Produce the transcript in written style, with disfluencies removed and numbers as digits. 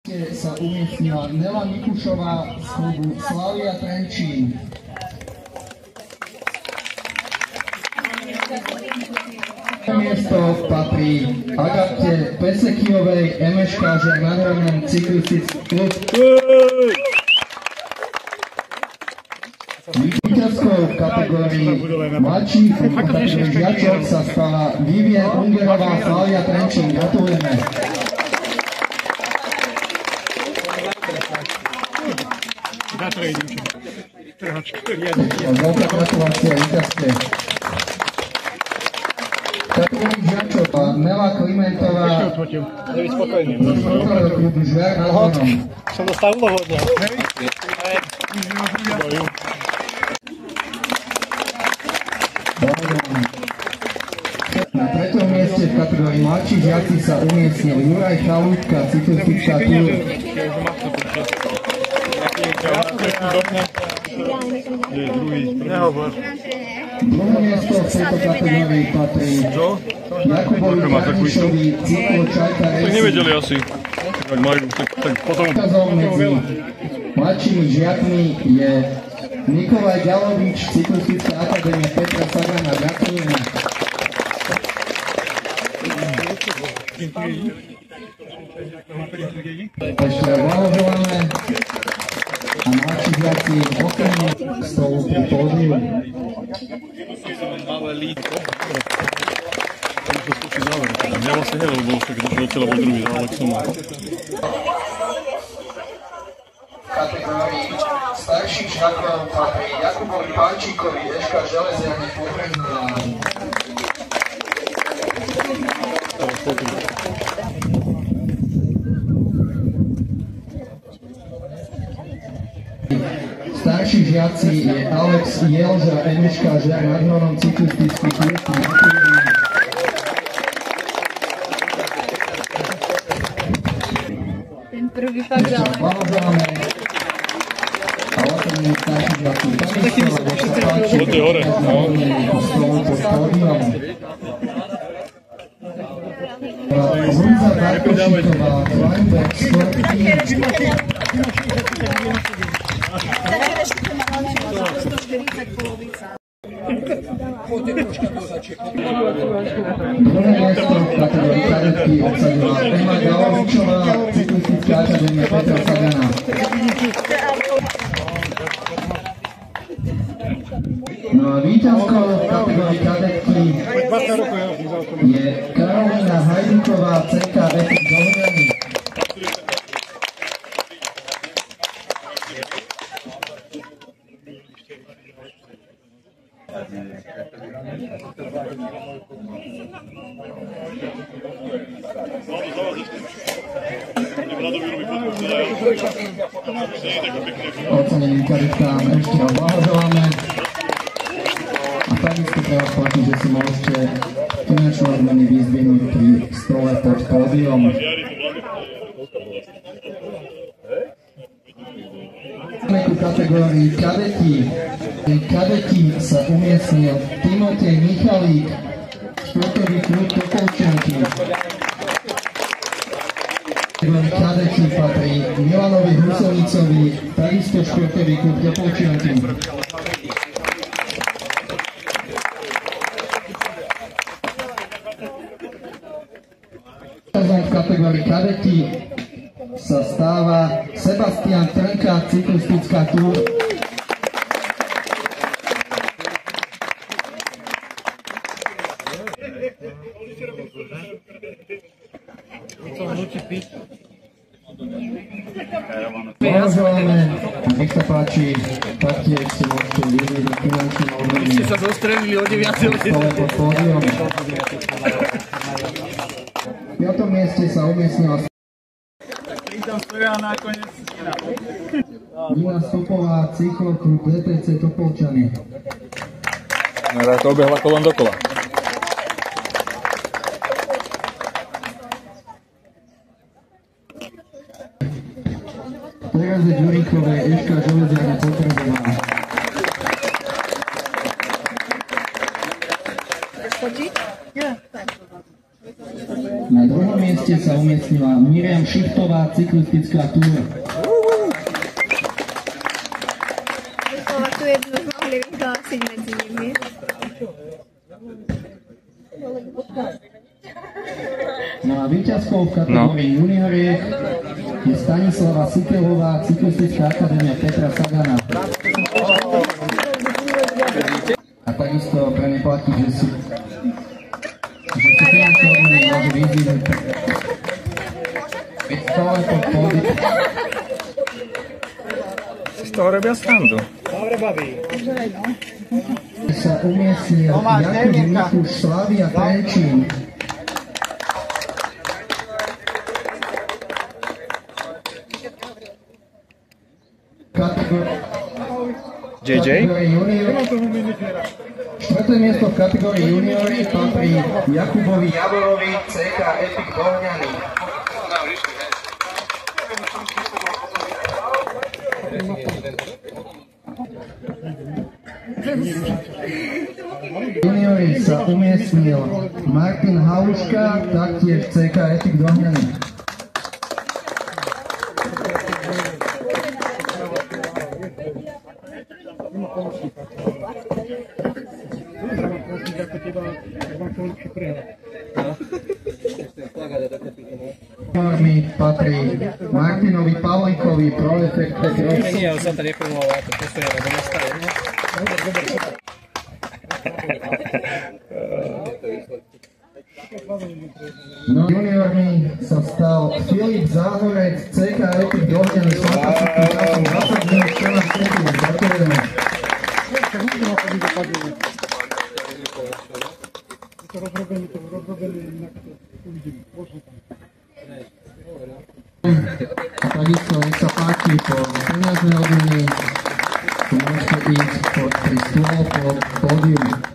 Sa umiestnila Nela Mikušová z klubu Slavia Trenčín. Miesto patrí Agate Pesekijovej, MŠK Žiar nad Hronom, cyklistický klub. Víťazkou v kategórii mladších žiačok sa stala Vivien Ungerová, Slavia Trenčín. Gratulujeme. Veľká gratulácia víťazke. Kategórii žiačok Nela Klimentová zo športového klubu Žiar nad Hronom. Som dostal úlohu od neho. Na treťom mieste v kategórii mladší žiaci sa umiestnil Juraj Chalúbka, cyklistická túr. Druhé miesto v tejto kategórii patrí Jakubovi Karnišovi, cyklo Čajka Racing. Tak nevedeli asi, tak majú, tak potom... Medzi mladšími žiakmi je Nikolaj Ďalovič, cyklistická akadémia Petra Sagana. Ďakujeme. Ešte blahoželáme a mladší žiaci okrem stolu pri pódiu. Ja vlastne neviem, lebo však do cieľa bol druhý, ale k tomu. V kategórii starších žiakov patrí Jakubovi Pánčíkovi, Eška Železiarne Pohrezová. Starší žiaci je Alex Jelža, MŠK Žiar nad Hronom, cyklistický klub. Ten prvý fakt ďalej. Blahoželáme. A ostatní starší žiaci takisto, lebo sa páči, to je hore, no. Stolu pod pódium. Luisa Darkošíková, Kleinberg, Sport Team. Druhé miesto v kategórii kadetky obsadila Ema Galovičová, cyklistická akadémia Petra Sagana. No a víťazkou v kategórii kadetky je Karolína Hajduková, CK Efekt Zohľadný. Oceneným kadetkám ešte blahoželáme. A takisto treba platiť, že si môžete finančnú odmeny vyzdvihnúť pri stole pod pódium. V kategórii kadeti sa umiestnil Timotej Michalík, športový klub Topolčianky. Kadeti patrí Milanovi Husovnicovi, takisto športový klub Topolčianky. V kategórii kadeti sa stáva Sebastian Trnka, cyklistická túr. Blahoželáme, nech sa páči, taktiež si môžete využiť finančnú odmenu. Ste sa zostrelili o 9. pod pódium. V 5. mieste sa umiestnila Nina Stopová, cykloklub DTC Topolčany. No, to obehla kolom dokola. Teraze Ďuríkovej, Eška Železiarne Pohrezová. Skočiť? Ja, tak. Na druhom mieste sa umiestnila Miriam Šichtová, cyklistická túra. Tu jednu mohli vyhlásiť medzi nimi. No a víťazkou v kategórii junioriek je Stanislava Sikelová, cyklistická akadémia Petra Sagana. A takisto pre ne platí, že si finančné odmeny môže vyzvihnúť. Veď stále pod pódium. Si z toho robia srandu. Dobre, babi. Sa umiestnil Jakub Mikuš, Slavia Trenčín. JJ? Štvrté miesto v kategórii juniory patrí Jakubovi Javorovi, CK Epic Bohňany. Juniory sa umiestnil Martin Haluška, taktiež CK Epic Bohňany. Patrí Martinovi Pavlíkovi, Pro Effect Cross. Nie, ale som to neformuloval, to postoje, lebo nastavenie. No juniormi sa stal Filip Záhorec, CK Epic Dohňany s fantastickým časom 20 minút 14 sekúnd. Gratulujeme. A takisto nech sa páči po peniazné odmeny, tu môžete ísť pri stôl po pódium.